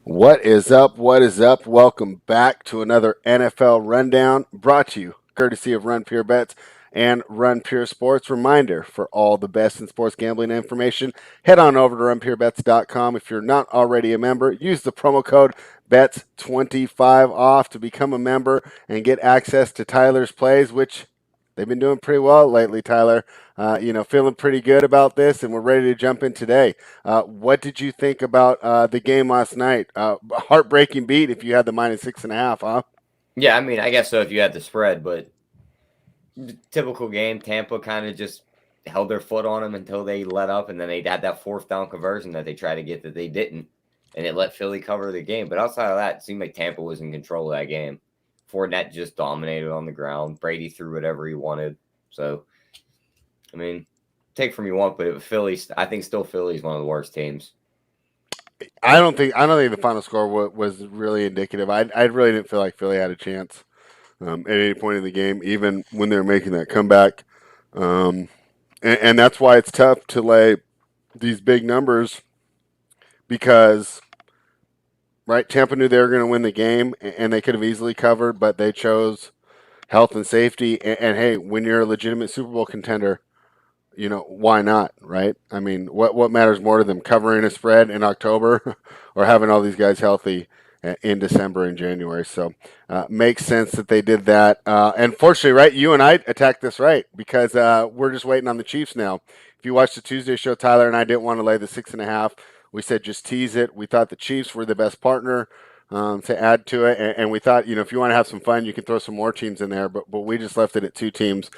What is up? What is up? Welcome back to another NFL Rundown brought to you courtesy of Run Pure Bets and Run Pure Sports. Reminder for all the best in sports gambling information, head on over to runpurebets.com. If you're not already a member, use the promo code BETS25 off to become a member and get access to Tyler's plays, which they've been doing pretty well lately, Tyler. Feeling pretty good about this, and we're ready to jump in today. What did you think about the game last night? Heartbreaking beat if you had the -6.5, huh? Yeah, I mean, I guess so if you had the spread, but typical game, Tampa kind of just held their foot on them until they let up, and then they had that fourth down conversion that they tried to get that they didn't, and it let Philly cover the game. But outside of that, it seemed like Tampa was in control of that game. Fournette just dominated on the ground. Brady threw whatever he wanted. So, I mean, take from you want, but Philly, I think still Philly's one of the worst teams. I don't think the final score was really indicative. I really didn't feel like Philly had a chance at any point in the game, even when they were making that comeback. And that's why it's tough to lay these big numbers because right, Tampa knew they were going to win the game, and they could have easily covered, but they chose health and safety. And hey, when you're a legitimate Super Bowl contender, why not, right? I mean, what matters more to them, covering a spread in October or having all these guys healthy in December and January? So makes sense that they did that. And fortunately, right, you and I attacked this right because we're just waiting on the Chiefs now. If you watched the Tuesday show, Tyler and I didn't want to lay the 6.5. We said just tease it. We thought the Chiefs were the best partner to add to it, and we thought, if you want to have some fun, you can throw some more teams in there. But we just left it at two teams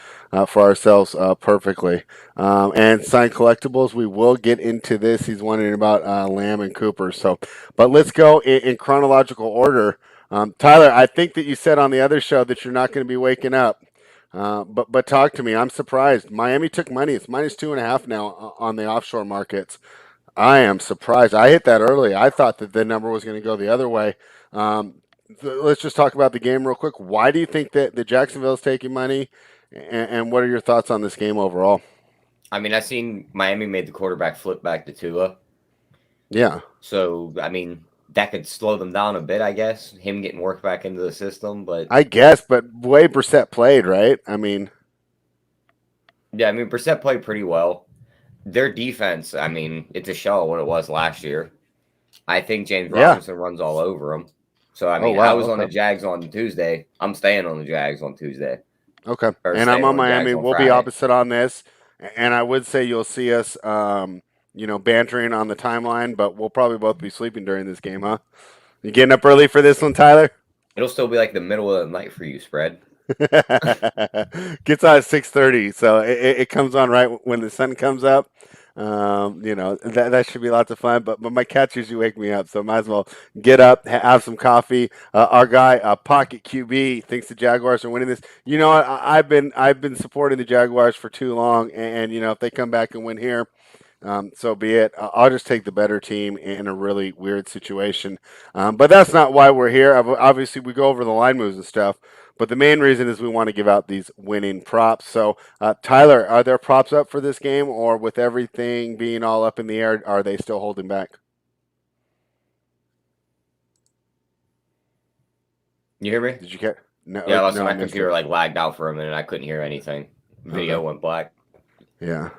for ourselves perfectly. And signed collectibles, we will get into this. He's wondering about Lamb and Cooper. So, but let's go in chronological order. Tyler, I think that you said on the other show that you're not going to be waking up. But talk to me. I'm surprised. Miami took money. It's -2.5 now on the offshore markets. I am surprised. I hit that early. I thought that the number was going to go the other way. Um, let's just talk about the game real quick. Why do you think that the Jacksonville is taking money, and what are your thoughts on this game overall? I mean, I seen Miami made the quarterback flip back to Tua. Yeah, So, I mean, that could slow them down a bit, I guess, him getting worked back into the system. But I guess, but way Brissett played, right? I mean, yeah, I mean, Brissett played pretty well. Their defense, I mean, it's a shell of what it was last year. I think James yeah. Robinson runs all over them. So, I Oh mean, I wow. was on the Okay. Jags on Tuesday. I'm staying on the Jags on Tuesday, Okay. or And I'm staying on on the Jags Miami. on We'll be Friday. opposite on this, and I would say you'll see us, bantering on the timeline, but we'll probably both be sleeping during this game, huh? You getting up early for this one, Tyler? It'll still be like the middle of the night for you, spread. Gets on at 6:30, so it comes on right when the sun comes up. That should be lots of fun. But my cats usually wake me up, so might as well get up, have some coffee. Our guy, Pocket QB, thinks the Jaguars are winning this. You know what? I've been supporting the Jaguars for too long, and if they come back and win here, so be it. I'll just take the better team in a really weird situation. But that's not why we're here. Obviously, we go over the line moves and stuff. But the main reason is we want to give out these winning props. So, Tyler, are there props up for this game, or with everything being all up in the air, are they still holding back? You hear me? Did you get? No, Yeah, listen, no, I my missed computer it. like lagged out for a minute. I couldn't hear anything. Video Okay. went black. Yeah.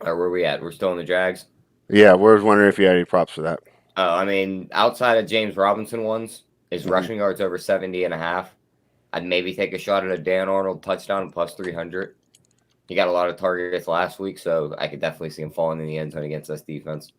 Where are we at? We're still in the Jags. Yeah, we are wondering if you had any props for that. I mean, outside of James Robinson ones, his Hmm. rushing yards over 70.5. I'd maybe take a shot at a Dan Arnold touchdown plus 300. He got a lot of targets last week, so I could definitely see him falling in the end zone against this defense.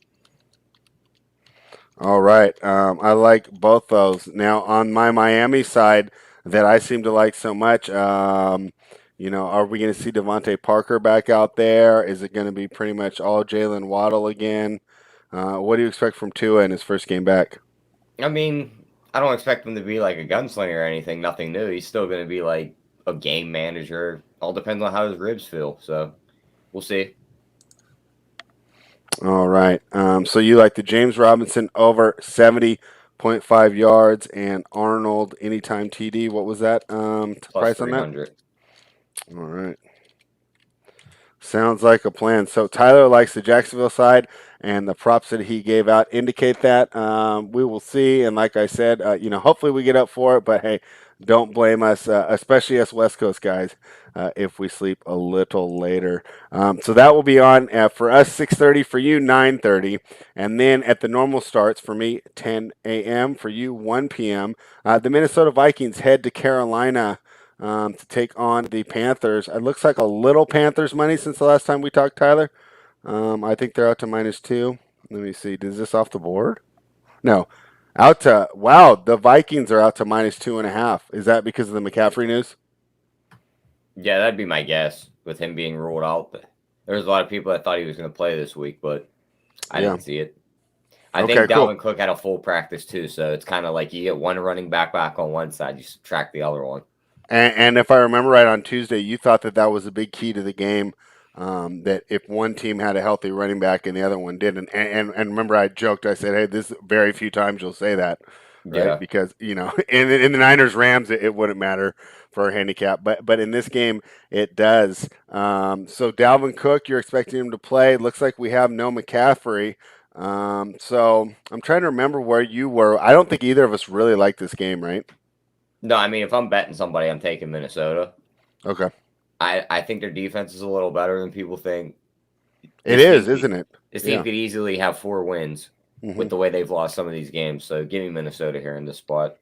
All right. I like both those. Now, on my Miami side, that I seem to like so much, are we going to see Devontae Parker back out there? Is it going to be pretty much all Jalen Waddle again? What do you expect from Tua in his first game back? I mean, I don't expect him to be like a gunslinger or anything, nothing new. He's still going to be like a game manager. All depends on how his ribs feel, so we'll see. All right. So you like the James Robinson over 70.5 yards and Arnold anytime TD. What was that Plus price on that? 300. All right. Sounds like a plan. So Tyler likes the Jacksonville side, and the props that he gave out indicate that. We will see. And like I said, hopefully we get up for it. But hey, don't blame us, especially us West Coast guys, if we sleep a little later. So that will be on for us 6:30, for you 9:30, and then at the normal starts for me 10 a.m., for you 1 p.m. The Minnesota Vikings head to Carolina to take on the Panthers. It looks like a little Panthers money since the last time we talked, Tyler. I think they're out to -2. Let me see. Is this off the board? No. Out to, wow, the Vikings are out to -2.5. Is that because of the McCaffrey news? Yeah, that'd be my guess with him being ruled out. There was a lot of people that thought he was going to play this week, but I Yeah. didn't see it. I Okay, think cool. Dalvin Cook had a full practice too, so it's kind of like you get one running back on one side, you subtract the other one. And if I remember right, on Tuesday, you thought that that was a big key to the game. That if one team had a healthy running back and the other one didn't, and remember, I joked, I said, "Hey, this very few times you'll say that, right?" Yeah. Because in the Niners Rams, it wouldn't matter for a handicap, but in this game, it does. So Dalvin Cook, you're expecting him to play. Looks like we have no McCaffrey. So I'm trying to remember where you were. I don't think either of us really like this game, right? No, I mean, if I'm betting somebody, I'm taking Minnesota. Okay. I think their defense is a little better than people think. It This is, team, isn't it? this team Yeah. could easily have 4 wins Hmm. with the way they've lost some of these games. So give me Minnesota here in this spot.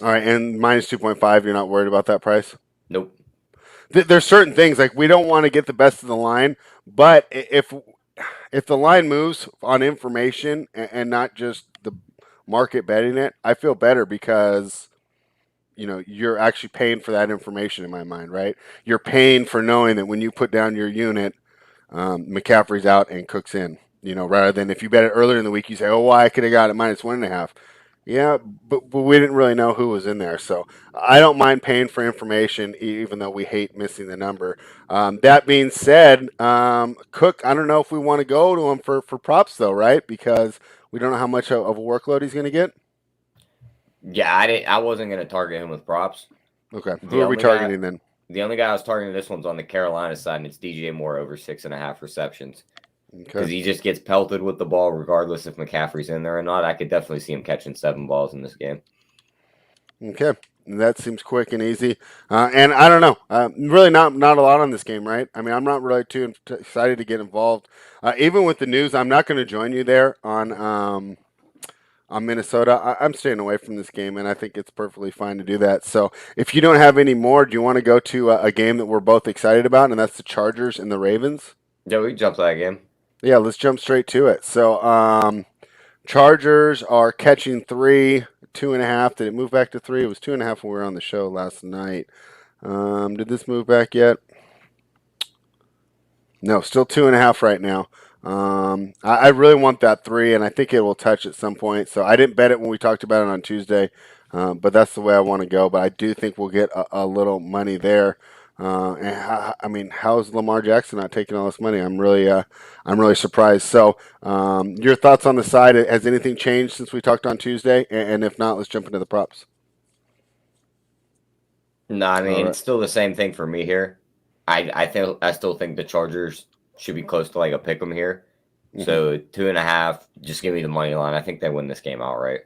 All right, and -2.5. You're not worried about that price? Nope. There's certain things like we don't want to get the best of the line, but if the line moves on information and not just the market betting it, I feel better because you're actually paying for that information in my mind, right? You're paying for knowing that when you put down your unit, McCaffrey's out and Cook's in. Rather than if you bet it earlier in the week, you say, "Oh, well, I could have got it -1.5." Yeah, but we didn't really know who was in there, so I don't mind paying for information, even though we hate missing the number. That being said, Cook, I don't know if we want to go to him for props though, right? Because we don't know how much of a workload he's going to get. Yeah, I wasn't going to target him with props. Okay, who The are we only guy targeting then? the only guy I was targeting this one's on the Carolina side, and it's DJ Moore over 6.5 receptions. Okay, Because he just gets pelted with the ball regardless if McCaffrey's in there or not. I could definitely see him catching 7 balls in this game. okay, that seems quick and easy. And I don't know, really not a lot on this game, right? I mean, I'm not really too excited to get involved. Even with the news, I'm not going to join you there on Minnesota. I'm staying away from this game, and I think it's perfectly fine to do that. So, if you don't have any more, do you want to go to a game that we're both excited about, and that's the Chargers and the Ravens? Yeah, we can jump to that game. Yeah, let's jump straight to it. So, Chargers are catching 3, 2.5. Did it move back to 3? It was 2.5 when we were on the show last night. Did this move back yet? No, still 2.5 right now. I really want that 3, and I think it will touch at some point. So I didn't bet it when we talked about it on Tuesday, but that's the way I want to go. But I do think we'll get a little money there. I mean, how's Lamar Jackson not taking all this money? I'm really surprised. So, your thoughts on the side? Has anything changed since we talked on Tuesday? And if not, let's jump into the props. No, I All mean, right. it's still the same thing for me here. I still think the Chargers should be close to like a pick 'em here. Mm-hmm. So 2.5, just give me the money line. I think they win this game outright.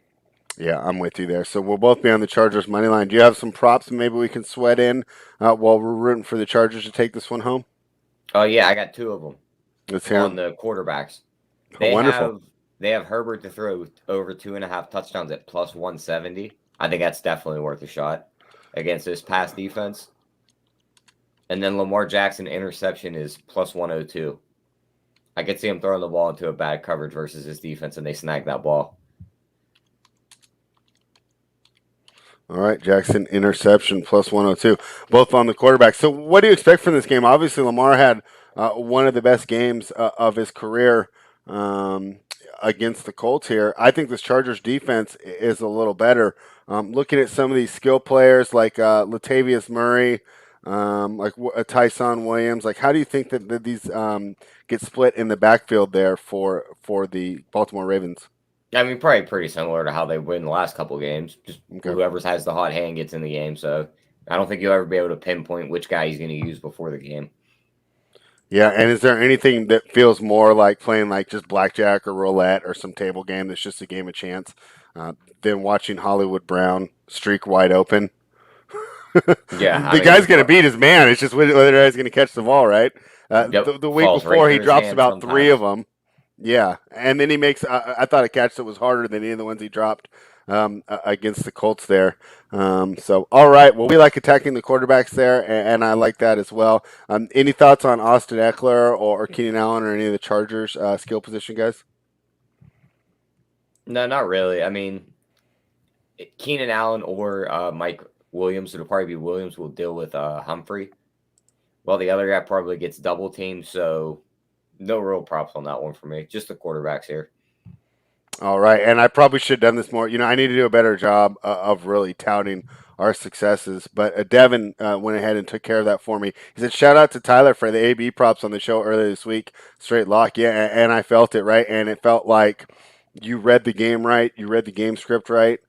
Yeah, I'm with you there. So we'll both be on the Chargers money line. Do you have some props maybe we can sweat in while we're rooting for the Chargers to take this one home? Oh yeah, I got 2 of them Let's hear on them. the quarterbacks. Oh, They wonderful. have they have Herbert to throw over 2.5 touchdowns at plus 170. I think that's definitely worth a shot against this pass defense. And then Lamar Jackson interception is plus 102. I could see him throwing the ball into a bad coverage versus his defense, and they snag that ball. All right, Jackson interception plus 102, both on the quarterback. So, what do you expect from this game? Obviously, Lamar had one of the best games of his career um, against the Colts here. I think this Chargers defense is a little better. Looking at some of these skill players like Latavius Murray, Tyson Williams, like how do you think that these get split in the backfield there for the Baltimore Ravens? I mean, probably pretty similar to how they win the last couple games. Just Okay. whoever has the hot hand gets in the game. So I don't think you'll ever be able to pinpoint which guy he's going to use before the game. Yeah, and is there anything that feels more like playing like just blackjack or roulette or some table game that's just a game of chance than watching Hollywood Brown streak wide open? Yeah, I The guy's mean, going to beat his man. It's just whether he's going to catch the ball, right? yep, The week falls right before, he through his drops hands about three of sometimes. them. Yeah, and then he makes. I thought a catch that was harder than any of the ones he dropped against the Colts there. So, all right. Well, we like attacking the quarterbacks there, and I like that as well. Any thoughts on Austin Eckler or Keenan Allen or any of the Chargers skill position guys? No, not really. I mean, Keenan Allen or Mike Williams, it'll probably be Williams, will deal with Humphrey. Well, the other guy probably gets double teamed, so no real props on that one for me. Just the quarterbacks here. All right, and I probably should have done this more. I need to do a better job of really touting our successes. But Devin went ahead and took care of that for me. He said, "Shout out to Tyler for the AB props on the show earlier this week. Straight lock, yeah." And I felt it right, and it felt like you read the game right, you read the game script right,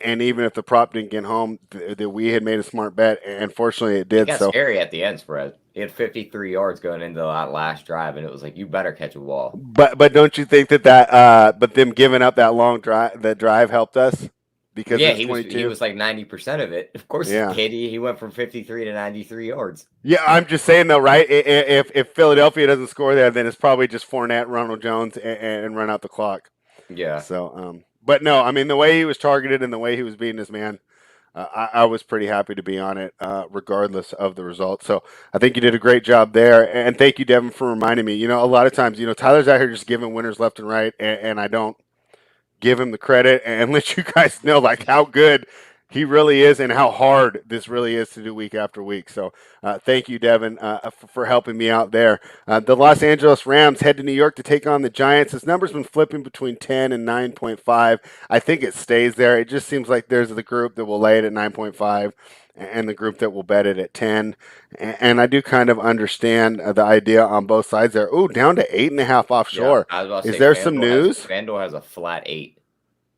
and even if the prop didn't get home, that we had made a smart bet, and fortunately it It did. got So scary at the end, spread. He had 53 yards going into that last drive, and it was like, you better catch a ball. But don't you think but them giving up that long drive, the drive helped us because Yeah, it's he 22. was like 90% of it. Of course it Yeah. did. He went from 53 to 93 yards. Yeah, I'm just saying though, right? If Philadelphia doesn't score there, then it's probably just Fournette, Ronald Jones, and run out the clock. Yeah. So, but no, I mean the way he was targeted and the way he was beating his man, I was pretty happy to be on it, regardless of the result. So I think you did a great job there, and thank you, Devin, for reminding me. A lot of times, Tyler's out here just giving winners left and right, and I don't give him the credit and let you guys know like how good he really is and how hard this really is to do week after week. So thank you, Devin, for helping me out there. The Los Angeles Rams head to New York to take on the Giants. This number's been flipping between 10 and 9.5. I think it stays there. It just seems like there's the group that will lay it at 9.5 and the group that will bet it at 10. And I do kind of understand the idea on both sides there. Ooh, down to 8.5 Yeah. offshore. I was about to Is say there some news? FanDuel has a flat 8.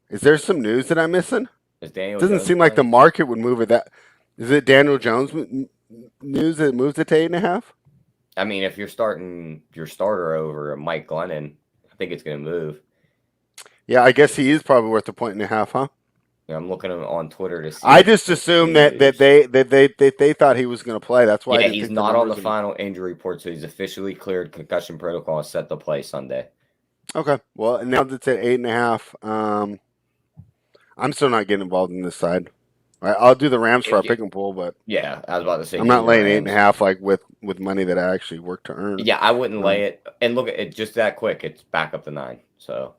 Is there some news that I'm missing? Is It Daniel doesn't Jones seem like the playing? market would move it. That is it. Daniel Jones news that moves it to 8.5. I mean, if you're starting your starter over Mike Glennon, I think it's going to move. Yeah, I guess he is probably worth a point and a half, huh? I'm looking on Twitter to see I if just there's assumed that news. they thought he was going to play. That's why I Yeah, didn't he's think the not on the numbers would. final injury report, so he's officially cleared concussion protocol and set to play Sunday. Okay, well now that it's at 8.5, I'm still not getting involved in this side. I'll do the Rams for our pick and pull, but Yeah, I was about to say I'm do not the laying 8.5 Rams. like with money that I actually work to earn. Yeah, I wouldn't lay Um, it. And look at it just that quick. It's back up to 9. So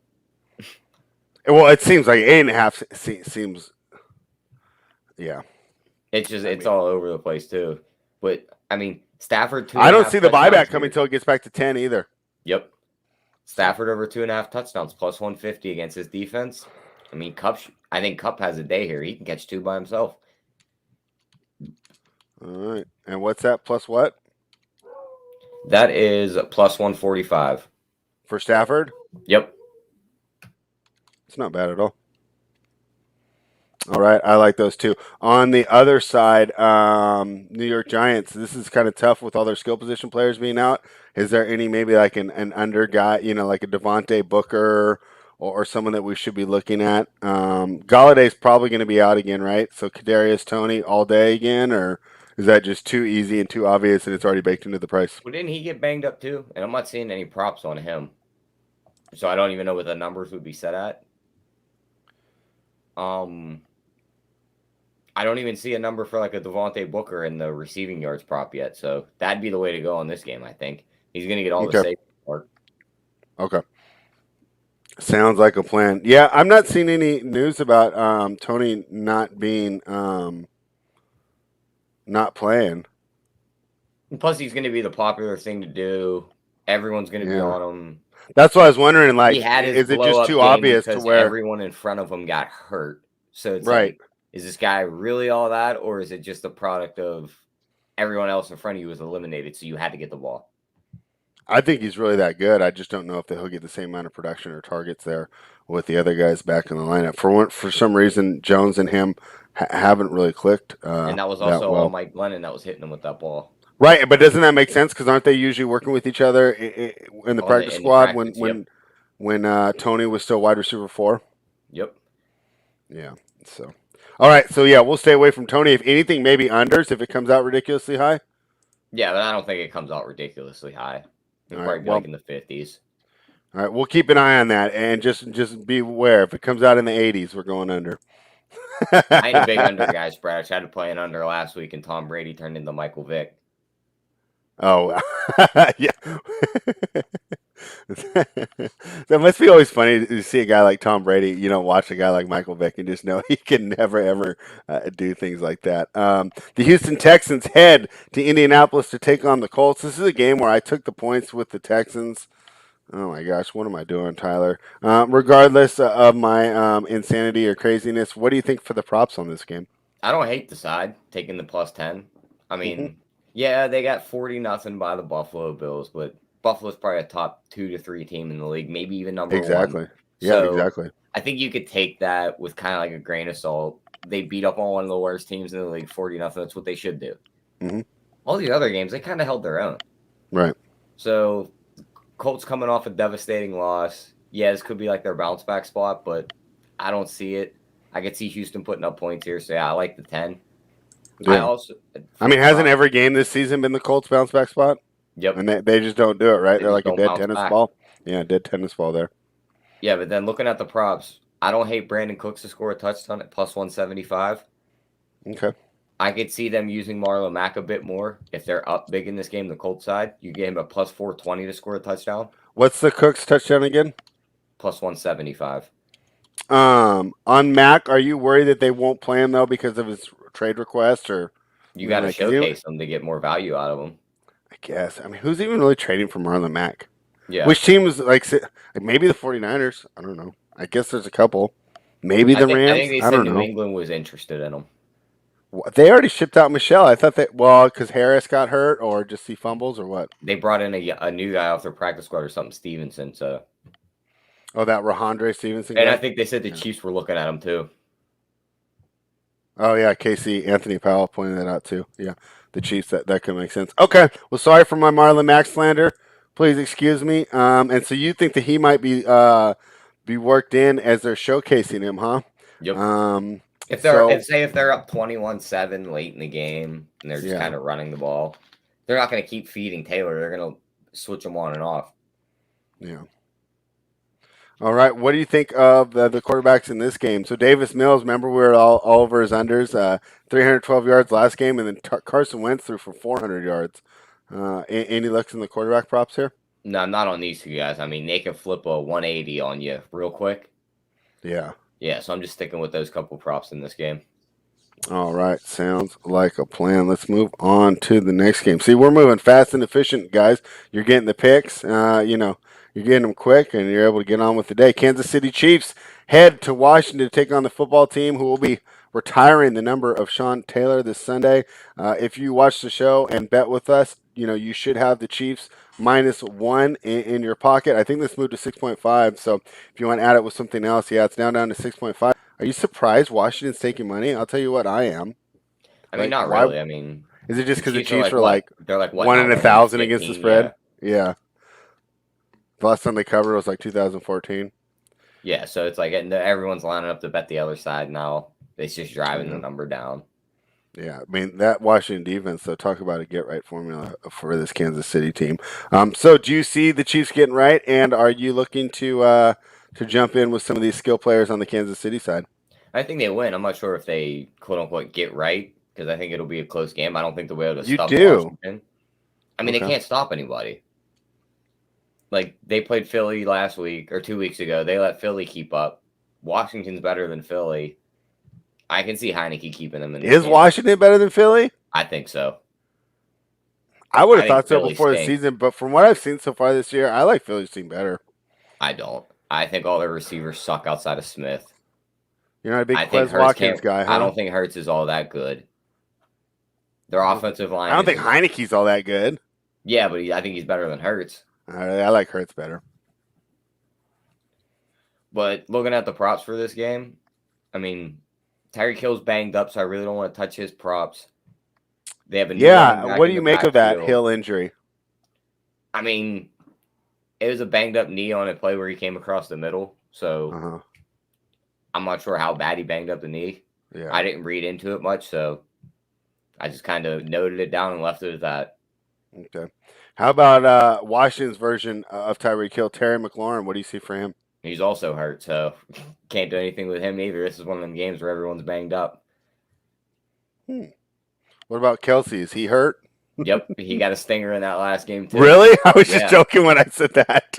well, it seems like 8.5 seems. Yeah, I it's mean, all over the place too. But I mean, Stafford two I and a don't half see the buyback touchdowns coming here. until it gets back to 10 either. Yep, So, Stafford over 2.5 touchdowns plus 150 against his defense. I mean, I think Cup has a day here. He can catch 2 by himself. all right. And what's that plus what That is plus 145. for Stafford? Yep. It's not bad at all. All right, I like those too. On the other side, New York Giants. This is kind of tough with all their skill position players being out. Is there any maybe like an under guy, like a Devontae Booker or someone that we should be looking at? Galladay's probably going to be out again, right? So Kadarius Tony all day again, or is that just too easy and too obvious and it's already baked into the price? Well, didn't he get banged up too? And I'm not seeing any props on him. So I don't even know what the numbers would be set at. Um, I don't even see a number for like a Devontae Booker in the receiving yards prop yet. So that'd be the way to go on this game, I think. He's going to get all the Okay. safe work. Okay. Sounds like a plan. Yeah, I'm not seeing any news about Tony not being not playing. And plus, he's going to be the popular thing to do. Everyone's going to be Yeah. on him. That's what I was wondering. He Like, had his is it blow just up too game obvious to because where? everyone in front of him got hurt. So it's Right. like, is this guy really all that? Or is it just a product of everyone else in front of you was eliminated? So you had to get the ball. I think he's really that good. I just don't know if he'll get the same amount of production or targets there with the other guys back in the lineup. For some reason, Jones and him haven't really clicked And that was that also all well. Mike Glennon that was hitting him with that ball. Right, but doesn't that make sense? Because aren't they usually working with each other in the practice In the squad when practice. Yep. Tony was still wide receiver 4? Yep. Yeah. So, all right. So yeah, we'll stay away from Tony. If anything, maybe unders if it comes out ridiculously high. Yeah, but I don't think it comes out ridiculously high. All It'll right. probably be like Well, in the 50s. all right. We'll keep an eye on that, and just be aware if it comes out in the 80s, we're going under. I ain't a big under guy spread. I tried to play an under last week, and Tom Brady turned into Michael Vick. Oh, yeah. That must be always funny to see a guy like Tom Brady. You know, watch a guy like Michael Vick and just know he can never ever do things like that. The Houston Texans head to Indianapolis to take on the Colts. This is a game where I took the points with the Texans. Oh my gosh, what am I doing, Tyler? Regardless of my insanity or craziness, what do you think for the props on this game? I don't hate the side taking the +10. I Hmm. mean, yeah, they got 40-0 by the Buffalo Bills, but Buffalo's probably a top 2 to 3 team in the league, maybe even number one. Exactly. Yeah, So exactly. I think you could take that with kind of like a grain of salt. They beat up on one of the worst teams in the league, 40-0. That's what they should do. Hmm. All the other games, they kind of held their own. Right. So Colts coming off a devastating loss. Yeah, this could be like their bounce back spot, but I don't see it. I could see Houston putting up points here. So yeah, I like the 10. I Yeah. also I for the mean, hasn't prop. every game this season been the Colts bounce back spot? Yep, And they just don't do it, right? they They're just like a don't dead bounce tennis back. ball. Yeah, dead tennis ball there. Yeah, but then looking at the props, I don't hate Brandon Cooks to score a touchdown at +175. Okay. I could see them using Marlon Mack a bit more if they're up big in this game. The Colts side, you get him a +420 to score a touchdown, What's the Cooks touchdown again? +175. On Mac, are you worried that they won't play him though because of his trade request or You something got to like? Because he, showcase them to get more value out of them. I guess. I mean, who's even really trading for Marlon Mack? Yeah, Which team is like maybe the 49ers? I don't know. I guess there's a couple. Maybe the I think Rams. they I said don't New know. England was interested in him. They already shipped out Michelle. I thought that because Harris got hurt or just he fumbles or what? They brought in a new guy off their practice squad or something, Stevenson. So, Oh, that Rahandre Stevenson and I guy. think they said the Yeah. Chiefs were looking at him too. Oh yeah, Casey Anthony Powell pointed that out too. Yeah, the Chiefs. That could make sense. Okay. Well, sorry for my Marlon Mack slander. Please excuse me. And so you think that he might be worked in as they're showcasing him, huh? Yep. Um. If So say if they're up 21-7 late in the game and they're just yeah, kind of running the ball, they're not going to keep feeding Taylor. They're going to switch him on and off. yeah. All right. What do you think of the quarterbacks in this game? So Davis Mills, remember we were all over his unders, 312 yards last game, and then Carson Wentz threw for 400 yards. Any looks in the quarterback props here? No, not on these two guys. I mean, they can flip a 180 on you real quick. Yeah. Yeah, so I'm just sticking with those couple props in this game. All right, sounds like a plan. Let's move on to the next game. See, we're moving fast and efficient, guys. You're getting the picks. You're getting them quick, and you're able to get on with the day. Kansas City Chiefs head to Washington to take on the football team, who will be retiring the number of Sean Taylor this Sunday. If you watch the show and bet with us, you should have the Chiefs -1 in your pocket. I think this moved to 6.5. So if you want to add it with something else, yeah, it's now down to 6.5. Are you surprised Washington's taking money? I'll tell you what, I am. I mean, Like, not why really. I mean, is it just the because the Chiefs are Chiefs like are what? like They're like what one now? in a Like number thousand against the 15? Yeah. spread? Yeah. The last time they covered was like 2014. Yeah, so it's like everyone's lining up to bet the other side now. It's just driving the Yeah. number down. Yeah, I mean that Washington defense. So talk about a get right formula for this Kansas City team. So do you see the Chiefs getting right, and are you looking to jump in with some of these skill players on the Kansas City side? I think they win. I'm not sure if they quote unquote get right because I think it'll be a close game. I don't think they'll be able to You stop do. Washington. I mean, they Okay. can't stop anybody. Like they played Philly last week or 2 weeks ago. They let Philly keep up. Washington's better than Philly. I can see Heineke keeping them in this Is game. Washington better than Philly? I think so. I would I have think thought so Philly before the stinks. season, but from what I've seen so far this year, I like Philly's team better. I don't. I think all their receivers suck outside of Smith. You're not a big I think Quez Hurts Watkins can't. guy, I huh? don't think Hurts is all that good. Their offensive I line don't is think just Heineke's all that good. yeah, but I think he's better than Hurts. I like Hurts better. But looking at the props for this game, I mean, Tyreek Hill's banged up, so I really don't want to touch his props. They have a new running Yeah, back what do in you the make of that backfield. Hill injury? I mean, it was a banged up knee on a play where he came across the middle. So Uh-huh. I'm not sure how bad he banged up the knee. Yeah. I didn't read into it much, so I just kind of noted it down and left it at that. Okay. How about Washington's version of Tyreek Hill, Terry McLaurin? What do you see for him? He's also hurt, so can't do anything with him either. This is one of them games where everyone's banged up. What about Kelsey? Is he hurt? Yep, he got a stinger in that last game too. Really? I was just Yeah, joking when I said that.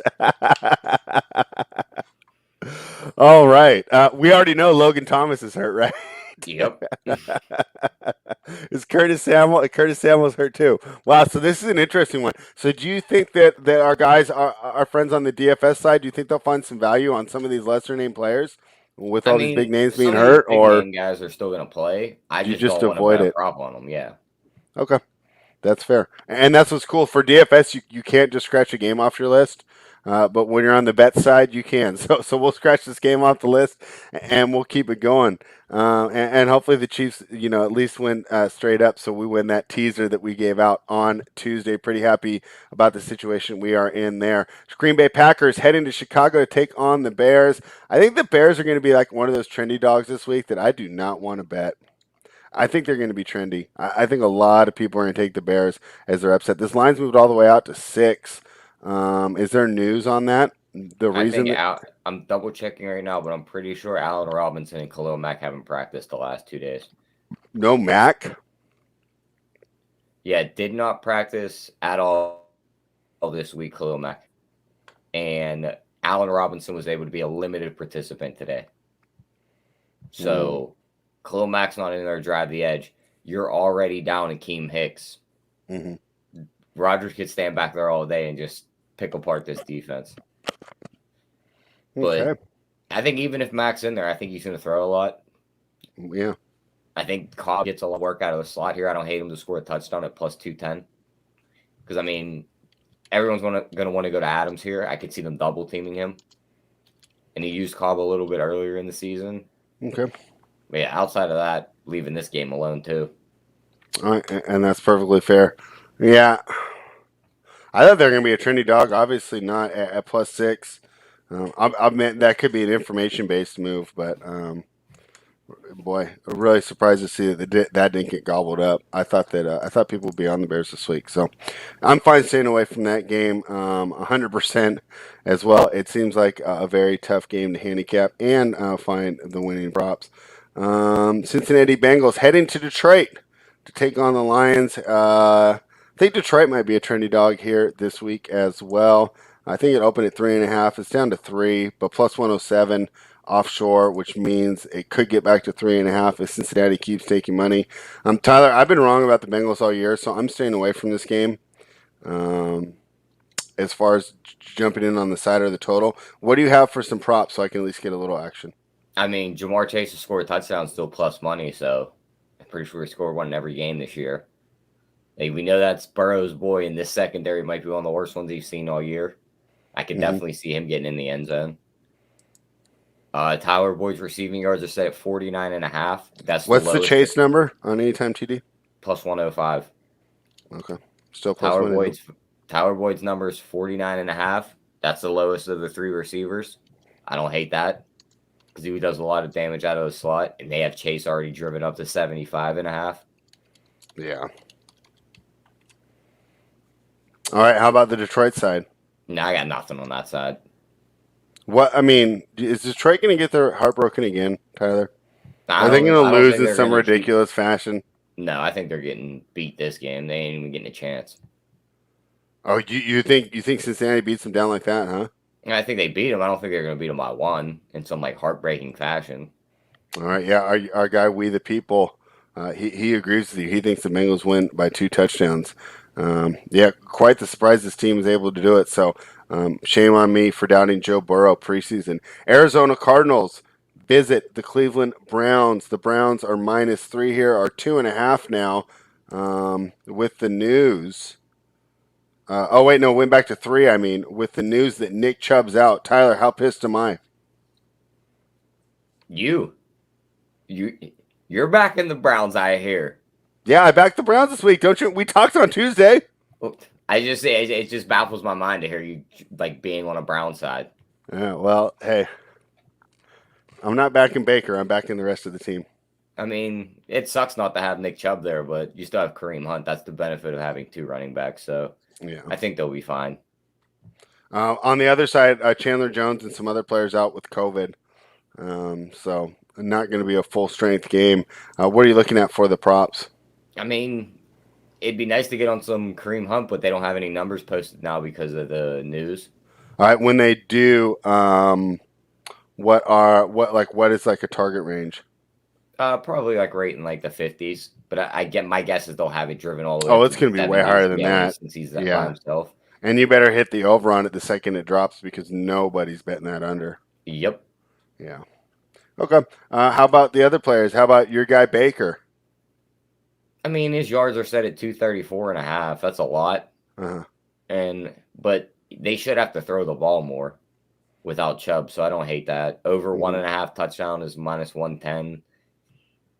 All right. We already know Logan Thomas is hurt, right? yep. Is Curtis Samuel? Curtis Samuel's hurt too. Wow. So this is an interesting one. So do you think that our guys, our friends on the DFS side, do you think they'll find some value on some of these lesser name players with I all these big mean, names being some of these hurt, big or name guys are still going to play. I do you just just don't want to avoid bet a it? prop on them. Yeah. Okay. That's fair, and that's what's cool for DFS. You can't just scratch a game off your list, but when you're on the bet side, you can. So we'll scratch this game off the list, and we'll keep it going. And hopefully the Chiefs, at least win straight up, so we win that teaser that we gave out on Tuesday. Pretty happy about the situation we are in there. Green Bay Packers heading to Chicago to take on the Bears. I think the Bears are going to be like one of those trendy dogs this week that I do not want to bet. I think they're going to be trendy. I think a lot of people are going to take the Bears as their upset. This line's moved all the way out to 6. Is there news on that? The I think reason that I'm double checking right now, but I'm pretty sure Allen Robinson and Khalil Mack haven't practiced the last 2 days. no Mac? Yeah, did not practice at all this week, Khalil Mack. And Allen Robinson was able to be a limited participant today. So Khalil Mack's not in there to drive the edge. You're already down Akeem Hicks. Mm-hmm. Rodgers could stand back there all day and just pick apart this defense. Okay. But I think even if Mack's in there, I think he's going to throw a lot. Yeah. I think Cobb gets a lot of work out of the slot here. I don't hate him to score a touchdown at plus 210. Because, I mean, everyone's going to want to go to Adams here. I could see them double teaming him. And he used Cobb a little bit earlier in the season. Okay. But yeah, outside of that, leaving this game alone too. All right, and that's perfectly fair. Yeah. I thought they were going to be a trendy dog. Obviously not at plus 6. I meant that could be an information-based move, but boy, I'm really surprised to see that didn't get gobbled up. I thought people would be on the Bears this week, so I'm fine staying away from that game 100% as well. It seems like a very tough game to handicap and find the winning props. Cincinnati Bengals heading to Detroit to take on the Lions. I think Detroit might be a trendy dog here this week as well. I think it opened at 3.5. It's down to 3, but plus 107 offshore, which means it could get back to 3.5 if Cincinnati keeps taking money. Tyler, I've been wrong about the Bengals all year, so I'm staying away from this game. As far as jumping in on the side or the total, what do you have for some props so I can at least get a little action? I mean, Jamar Chase has scored a touchdown, still plus money, so I'm pretty sure he scored one in every game this year. Like, we know that's Burrow's boy, and this secondary might be one of the worst ones he's seen all year. I can definitely see him getting in the end zone. Tyler Boyd's receiving yards are set at 49.5. That's What's the Chase number on anytime TD? Plus 105. Okay, still plus money. Tyler Boyd's number is 49.5. That's the lowest of the 3 receivers. I don't hate that because he does a lot of damage out of the slot, and they have Chase already driven up to 75.5. Yeah. All right. How about the Detroit side? No, I got nothing on that side. What I mean, is Detroit going to get their heart broken again, Tyler? Are they going to I don't lose think in some ridiculous fashion? No, I think they're getting beat this game. They ain't even getting a chance. Oh, you think Cincinnati beats them down like that, huh? I think they beat them. I don't think they're going to beat them by 1 in some like heartbreaking fashion. All right, yeah, our guy, We the People, he agrees with you. He thinks the Bengals win by 2 touchdowns. Yeah, quite the surprise this team is able to do it. So shame on me for doubting Joe Burrow preseason. Arizona Cardinals visit the Cleveland Browns. The Browns are -3 here, are 2.5 now. With the news. Went back to 3. I mean, with the news that Nick Chubb's out. Tyler, how pissed am I? You're back in the Browns, I hear. Yeah, I backed the Browns this week. Don't you? We talked on Tuesday. I just it just baffles my mind to hear you like being on a Brown side. Yeah, well, hey, I'm not backing Baker. I'm backing the rest of the team. I mean, it sucks not to have Nick Chubb there, but you still have Kareem Hunt. That's the benefit of having two running backs. So Yeah. I think they'll be fine. On the other side, Chandler Jones and some other players out with COVID. So not going to be a full strength game. What are you looking at for the props? I mean, it'd be nice to get on some Kareem Hunt, but they don't have any numbers posted now because of the news. All right, when they do, what is like a target range? Probably like right in like the 50s, but I get my guess is they'll have it driven all the way Oh, up to it's the going to be way 70s. higher than Yeah, that. since he's that by Yeah, himself. and you better hit the over on it the second it drops because nobody's betting that under. Yep. Yeah. Okay. How about the other players? How about your guy Baker? I mean, his yards are set at 234 and a half. That's a lot. Uh-huh. But they should have to throw the ball more without Chubb, so I don't hate that. Over Mm-hmm. 1.5 touchdown is minus 110.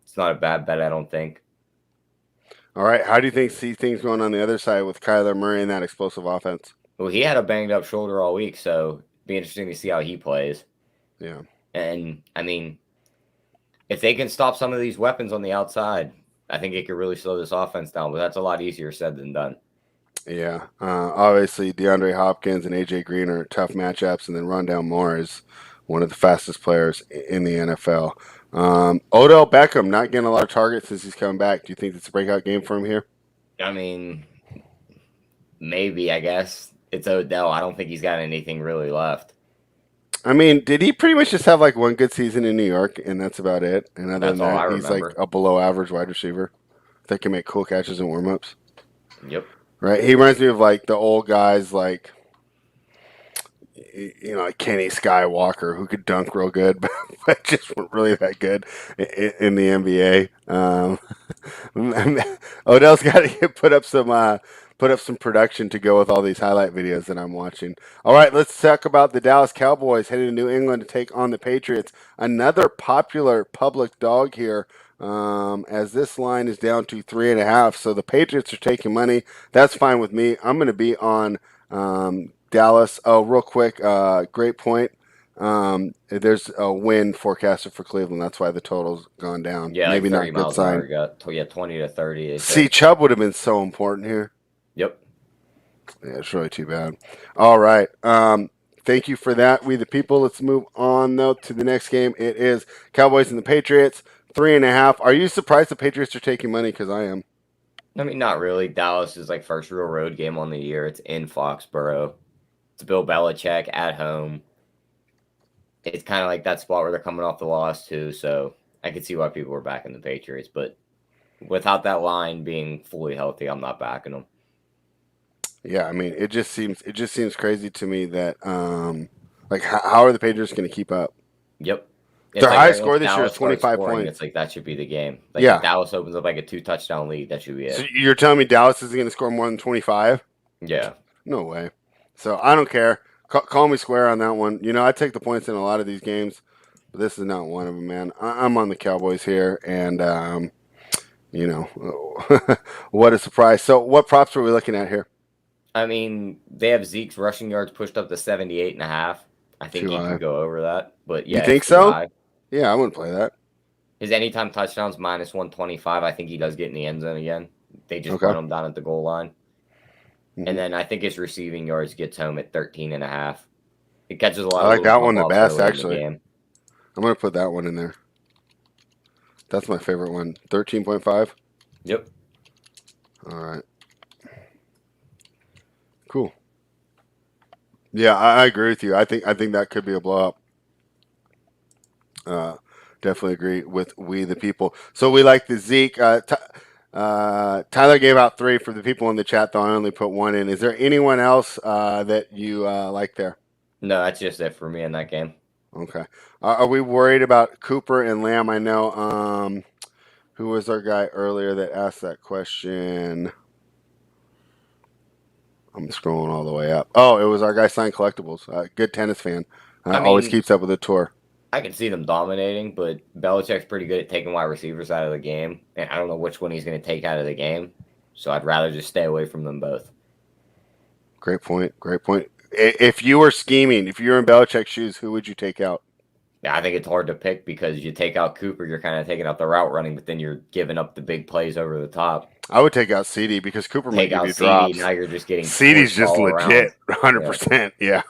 It's not a bad bet, I don't think. All right. How do you see things going on the other side with Kyler Murray and that explosive offense? Well, he had a banged up shoulder all week, so it'd be interesting to see how he plays. Yeah. And I mean, if they can stop some of these weapons on the outside, I think it could really slow this offense down. But that's a lot easier said than done. Yeah. Obviously, DeAndre Hopkins and AJ Green are tough matchups, and then Rondale Moore is one of the fastest players in the NFL. Odell Beckham not getting a lot of targets since he's coming back. Do you think it's a breakout game for him here? I mean, maybe, I guess. It's Odell. I don't think he's got anything really left. I mean, did he pretty much just have like one good season in New York, and that's about it? And other than That's all I that, he's like remember. a below average wide receiver that can make cool catches and warm ups. Yep. Right? He reminds me of like the old guys like like Kenny Skywalker who could dunk real good, but just weren't really that good in the NBA. Odell's got to put up some production to go with all these highlight videos that I'm watching. All right, let's talk about the Dallas Cowboys heading to New England to take on the Patriots. Another popular public dog here. As this line is down to 3.5, so the Patriots are taking money. That's fine with me. I'm going to be on Dallas. Oh, real quick, great point. There's a win forecasted for Cleveland. That's why the total's gone down. Yeah, Maybe like not 30 a good miles an hour. sign. Got 20 to 30. See, Chubb would have been so important here. Yep. Yeah, it's really too bad. All right. Thank you for that, we the people. Let's move on though to the next game. It is Cowboys and the Patriots. 3.5. Are you surprised the Patriots are taking money? Because I am. I mean, not really. Dallas is like first real road game on the year. It's in Foxborough. It's Bill Belichick at home. It's kind of like that spot where they're coming off the loss too. So I could see why people were backing the Patriots, but without that line being fully healthy, I'm not backing them. Yeah, I mean, it just seems crazy to me that like how are the Patriots going to keep up? Yep. It's Their like high right score once this year is Dallas starts 25 scoring, points. it's like that should be the game. Like Yeah. if Dallas opens up like a 2-touchdown lead, that should be it. So you're telling me Dallas isn't going to score more than 25? Yeah. No way. So I don't care. Call me square on that one. I take the points in a lot of these games, but this is not one of them, man. I'm on the Cowboys here, and what a surprise. So what props are we looking at here? I mean, they have Zeke's rushing yards pushed up to 78.5. I think Too he high. could go over that. But You yeah, think it's too so? high. Yeah, I wouldn't play that. His anytime touchdowns minus 125. I think he does get in the end zone again. They just Okay. run him down at the goal line. Mhm. And then I think his receiving yards gets home at 13.5. It catches a lot I of like those that one the bump-offs best, early in the actually. game. I'm going to put that one in there. That's my favorite one. 13.5. Yep. All right. Cool. Yeah, I agree with you. I think that could be a blowout. Definitely agree with we the people. So we like the Zeke. Tyler gave out 3 for the people in the chat, though I only put 1 in. Is there anyone else that you like there? No, that's just it for me in that game. Okay. Are we worried about Cooper and Lamb? I know. Who was our guy earlier that asked that question? I'm scrolling all the way up. Oh, it was our guy Sign Collectibles. Good tennis fan. I Always mean, keeps up with the tour. I can see them dominating, but Belichick's pretty good at taking wide receivers out of the game, and I don't know which one he's going to take out of the game. So I'd rather just stay away from them both. Great point. Great point. If you were scheming, if you were in Belichick's shoes, who would you take out? Yeah, I think it's hard to pick because you take out Cooper, you're kind of taking out the route running, but then you're giving up the big plays over the top. I would take out CD because Cooper might Take give out you CD, drops. now you're just getting CD's torched just all around. legit, Yeah. 100%. Yeah.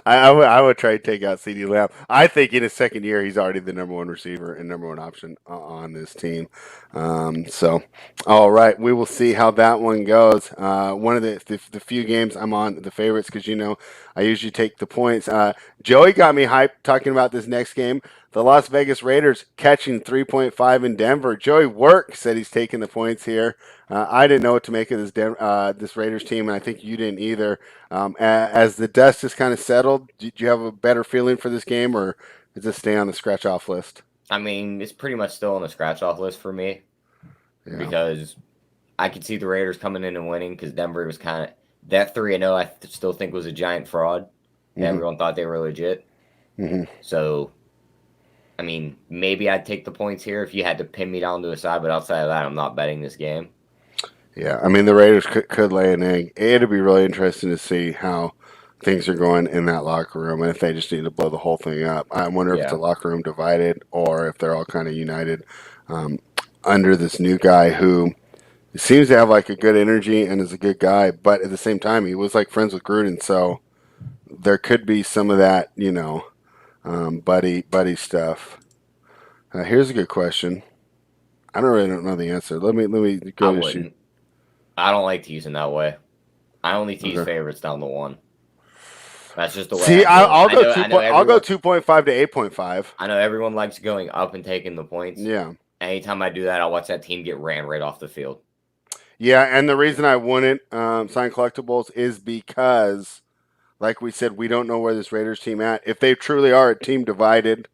I would try to take out CD Lamb. I think in his second year, he's already the number one receiver and number one option on this team. So, all right, we will see how that one goes. One of the few games I'm on the favorites because I usually take the points. Joey got me hyped talking about this next game. The Las Vegas Raiders catching 3.5 in Denver. Joey Work said he's taking the points here. I didn't know what to make of this Raiders team, and I think you didn't either. As the dust has kind of settled, did you have a better feeling for this game, or does this stay on the scratch-off list? I mean, it's pretty much still on the scratch-off list for me because I could see the Raiders coming in and winning because Denver was kind of that 3-0. I still think was a giant fraud. Mm-hmm. Everyone thought they were legit. Mm-hmm. So, I mean, maybe I'd take the points here if you had to pin me down to a side, but outside of that, I'm not betting this game. Yeah, I mean, the Raiders could lay an egg. It'd be really interesting to see how things are going in that locker room and if they just need to blow the whole thing up. I wonder if it's a locker room divided or if they're all kind of united under this new guy who seems to have like a good energy and is a good guy, but at the same time, he was like friends with Gruden, so there could be some of that, buddy stuff. Here's a good question. I don't know the answer. Let me go to shoot. I don't like teasing that way. I only tease favorites down to 1. That's just the way. See, I'll go 2.5 to 8.5. I know everyone likes going up and taking the points. Yeah. Anytime I do that, I'll watch that team get ran right off the field. Yeah, and the reason I wouldn't sign collectibles is because, like we said, we don't know where this Raiders team at. If they truly are a team divided,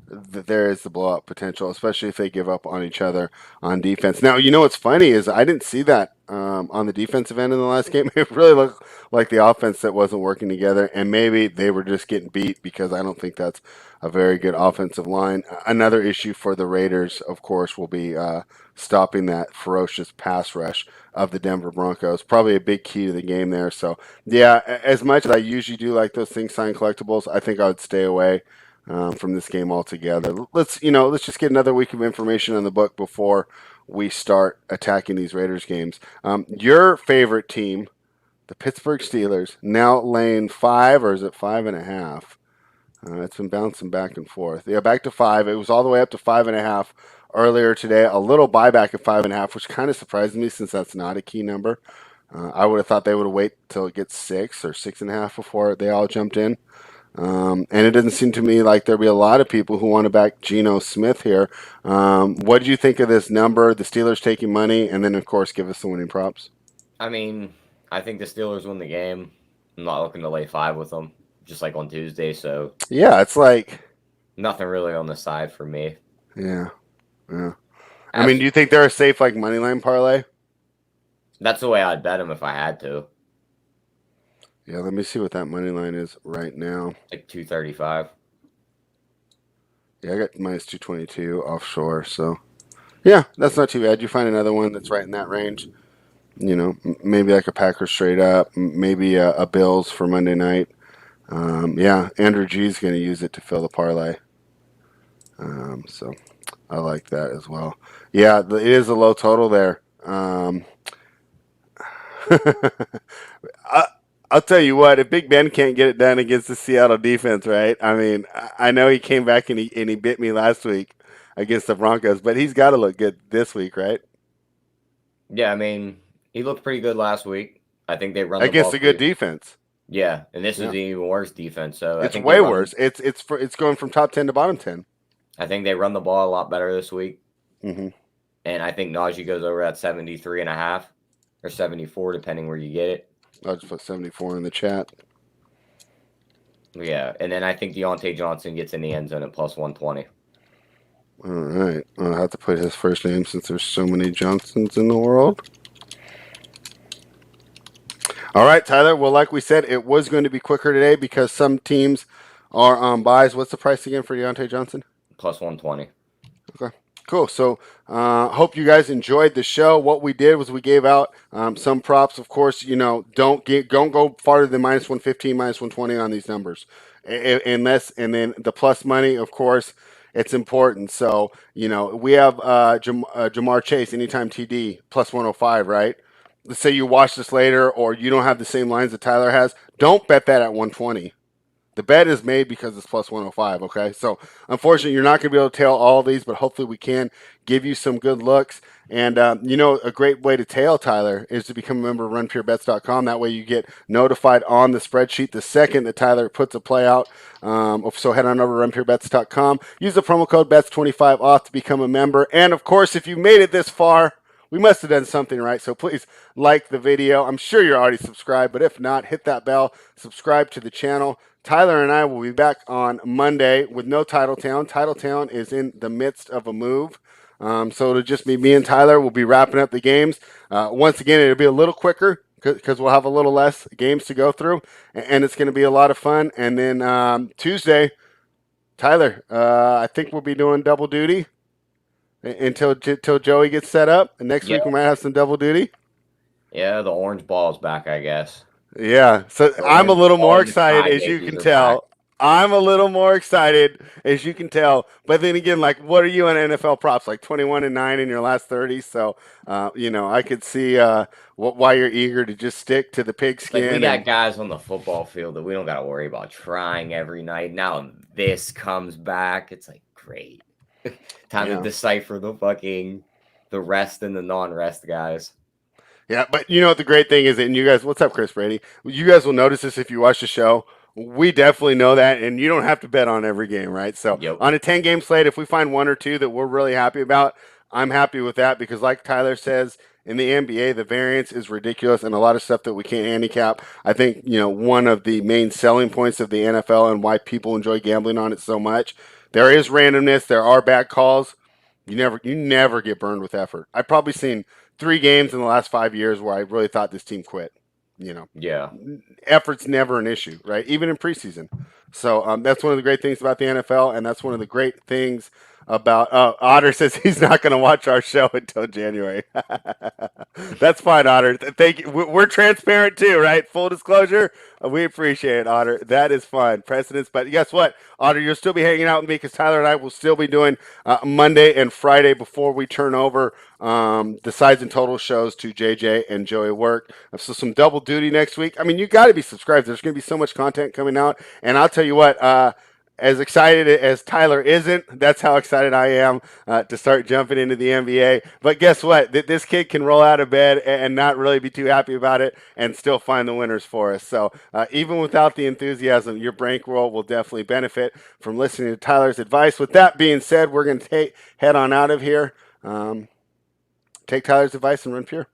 there is the blowout potential, especially if they give up on each other on defense. Now, what's funny is I didn't see that on the defensive end in the last game. It really looked like the offense that wasn't working together, and maybe they were just getting beat because I don't think that's a very good offensive line. Another issue for the Raiders, of course, will be stopping that ferocious pass rush of the Denver Broncos. Probably a big key to the game there. So, yeah, as much as I usually do like those things, sign collectibles, I think I would stay away from this game altogether. Let's just get another week of information on the book before we start attacking these Raiders games. Your favorite team, the Pittsburgh Steelers, now laying 5, or is it 5.5? It's been bouncing back and forth. Yeah, back to 5. It was all the way up to 5.5 earlier today. A little buyback at 5.5, which kind of surprised me since that's not a key number. I would have thought they would have waited till it gets 6 or 6.5 before they all jumped in. And it doesn't seem to me like there'll be a lot of people who want to back Geno Smith here. What did you think of this number? The Steelers taking money, and then, of course, give us the winning props. I mean, I think the Steelers win the game. I'm not looking to lay 5 with them, just like on Tuesday. So yeah, it's like nothing really on the side for me. Yeah. I mean, do you think they're a safe like money line parlay? That's the way I'd bet them if I had to. Yeah, let me see what that money line is right now. Like 235. Yeah, I got minus 222 offshore. So, yeah, that's not too bad. You find another one that's right in that range. Maybe like a Packers straight up, maybe a Bills for Monday night. Yeah, Andrew G's going to use it to fill the parlay. So I like that as well. Yeah, it is a low total there. I'll tell you what, if Big Ben can't get it done against the Seattle defense, right? I mean, I know he came back and he bit me last week against the Broncos, but he's got to look good this week, right? Yeah, I mean, he looked pretty good last week. I think they run the against ball a good defense. Yeah, and this is the even worse defense. So it's way worse. It's going from top 10 to bottom 10. I think they run the ball a lot better this week. Mm-hmm. And I think Najee goes over at 73.5 or 74, depending where you get it. I'll just put 74 in the chat. Yeah, and then I think Deontay Johnson gets in the end zone at plus 120. All right. I'll have to put his first name since there's so many Johnsons in the world. All right, Tyler. Well, like we said, it was going to be quicker today because some teams our buys. What's the price again for Deontay Johnson? Plus 120. Okay. Cool. So, hope you guys enjoyed the show. What we did was we gave out some props. Of course, don't go farther than minus 115, minus 120 on these numbers, unless and then the plus money. Of course, it's important. So, we have Jamar Chase anytime TD plus 105, right? Let's say you watch this later, or you don't have the same lines that Tyler has. Don't bet that at 120. The bet is made because it's plus 105, okay? So, unfortunately, you're not going to be able to tail all of these, but hopefully we can give you some good looks. And, a great way to tail, Tyler, is to become a member of runpurebets.com. That way you get notified on the spreadsheet the second that Tyler puts a play out. So head on over to runpurebets.com. Use the promo code BETS25 off to become a member. And, of course, if you made it this far, we must have done something right. So please like the video. I'm sure you're already subscribed, but if not, hit that bell, subscribe to the channel. Tyler and I will be back on Monday with no Titletown. Titletown is in the midst of a move. So it'll just be me and Tyler. We'll be wrapping up the games. Once again, it'll be a little quicker because we'll have a little less games to go through, and it's going to be a lot of fun. And then Tuesday, Tyler, I think we'll be doing double duty until Joey gets set up. And next week we might have some double duty. Yeah, the orange ball's back, I guess. Yeah, so I'm a little more excited, as you can tell. I'm a little more excited, as you can tell. But then again, like, what are you on NFL props? Like 21-9 in your last 30. So, I could see why you're eager to just stick to the pigskin. Like, we got guys on the football field that we don't got to worry about trying every night. Now this comes back. It's like, great. Time to decipher the rest and the non-rest guys. Yeah, but the great thing is that, and you guys, what's up, Chris Brady? You guys will notice this if you watch the show. We definitely know that, and you don't have to bet on every game, right? So on a 10-game slate, if we find one or two that we're really happy about, I'm happy with that because, like Tyler says, in the NBA, the variance is ridiculous and a lot of stuff that we can't handicap. I think, one of the main selling points of the NFL and why people enjoy gambling on it so much, there is randomness. There are bad calls. You never get burned with effort. I've probably seen 3 games in the last 5 years where I really thought this team quit. Yeah. Effort's never an issue, right? Even in preseason. So that's one of the great things about the NFL, and that's one of the great things about Otter says he's not going to watch our show until January. That's fine, Otter. Thank you. We're transparent too, right? Full disclosure. We appreciate it, Otter. That is fine. Precedence. But guess what, Otter? You'll still be hanging out with me because Tyler and I will still be doing Monday and Friday before we turn over the sides and total shows to JJ and Joey Work. So some double duty next week. I mean, you got to be subscribed. There's going to be so much content coming out. And I'll tell you what, as excited as Tyler isn't, that's how excited I am to start jumping into the NBA. But guess what? This kid can roll out of bed and not really be too happy about it and still find the winners for us. So even without the enthusiasm, your bankroll will definitely benefit from listening to Tyler's advice. With that being said, we're going to head on out of here. Take Tyler's advice and run pure.